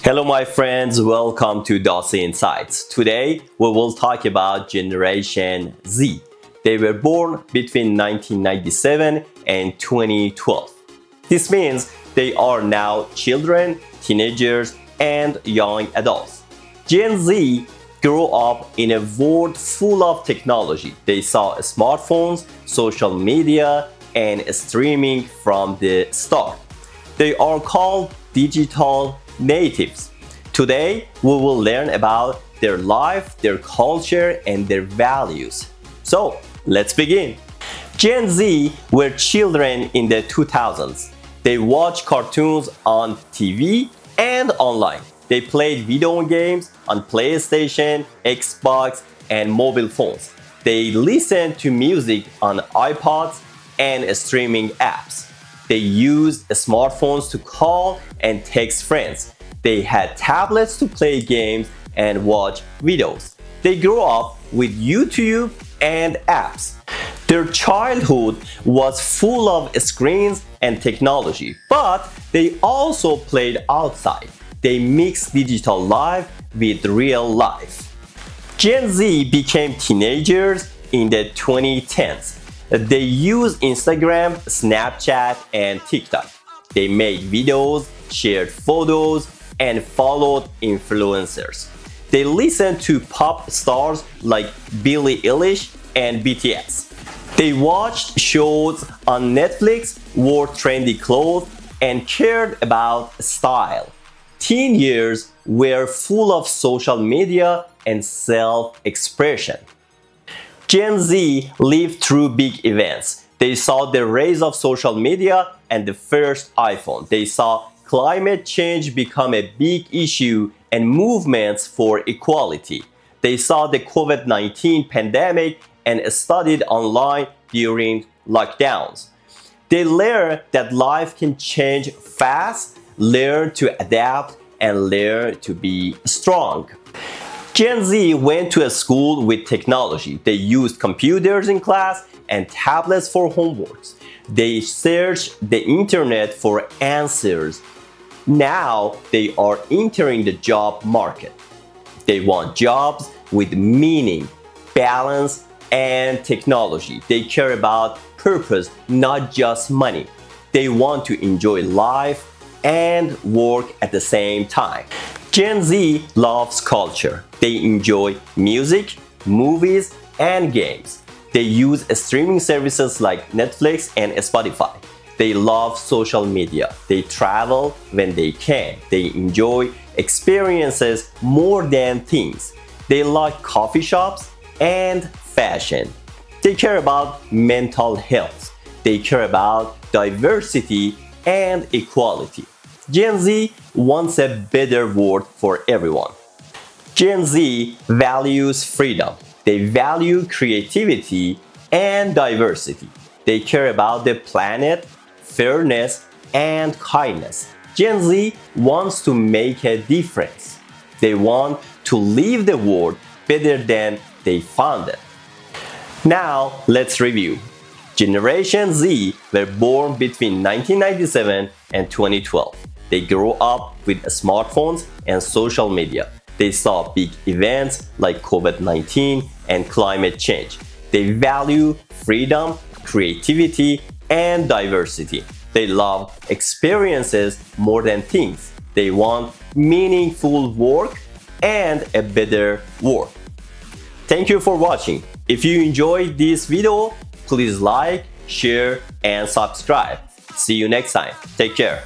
Hello my friends, welcome to Dassi Insights. Today we will talk about Generation Z. They were born between 1997 and 2012. This means they are now children, teenagers, and young adults. Gen Z grew up in a world full of technology. They saw smartphones, social media, and streaming from the start. They are called digital natives. Today, we will learn about their life, their culture, and their values. So, let's begin. Gen Z were children in the 2000s. They watched cartoons on TV and online. They played video games on PlayStation, Xbox, and mobile phones. They listened to music on iPods and streaming apps. They used smartphones to call and text friends. They had tablets to play games and watch videos. They grew up with YouTube and apps. Their childhood was full of screens and technology, but they also played outside. They mixed digital life with real life. Gen Z became teenagers in the 2010s. They used Instagram, Snapchat, and TikTok. They made videos, shared photos, and followed influencers. They listened to pop stars like Billie Eilish and BTS. They watched shows on Netflix, wore trendy clothes, and cared about style. Teen years were full of social media and self-expression. Gen Z lived through big events. They saw the rise of social media and the first iPhone. They saw climate change become a big issue and movements for equality. They saw the COVID-19 pandemic and studied online during lockdowns. They learned that life can change fast, learn to adapt, and learn to be strong. Gen Z went to a school with technology. They used computers in class and tablets for homeworks. They searched the internet for answers. Now they are entering the job market. They want jobs with meaning, balance, and technology. They care about purpose, not just money. They want to enjoy life and work at the same time. Gen Z loves culture. They enjoy music, movies, and games. They use streaming services like Netflix and Spotify. They love social media. They travel when they can. They enjoy experiences more than things. They like coffee shops and fashion. They care about mental health. They care about diversity and equality. Gen Z wants a better world for everyone. Gen Z values freedom. They value creativity and diversity. They care about the planet, fairness, and kindness. Gen Z wants to make a difference. They want to leave the world better than they found it. Now, let's review. Generation Z were born between 1997 and 2012. They grew up with smartphones and social media. They saw big events like COVID-19 and climate change. They value freedom, creativity, and diversity. They love experiences more than things. They want meaningful work and a better world. Thank you for watching. If you enjoyed this video, please like, share, and subscribe. See you next time. Take care.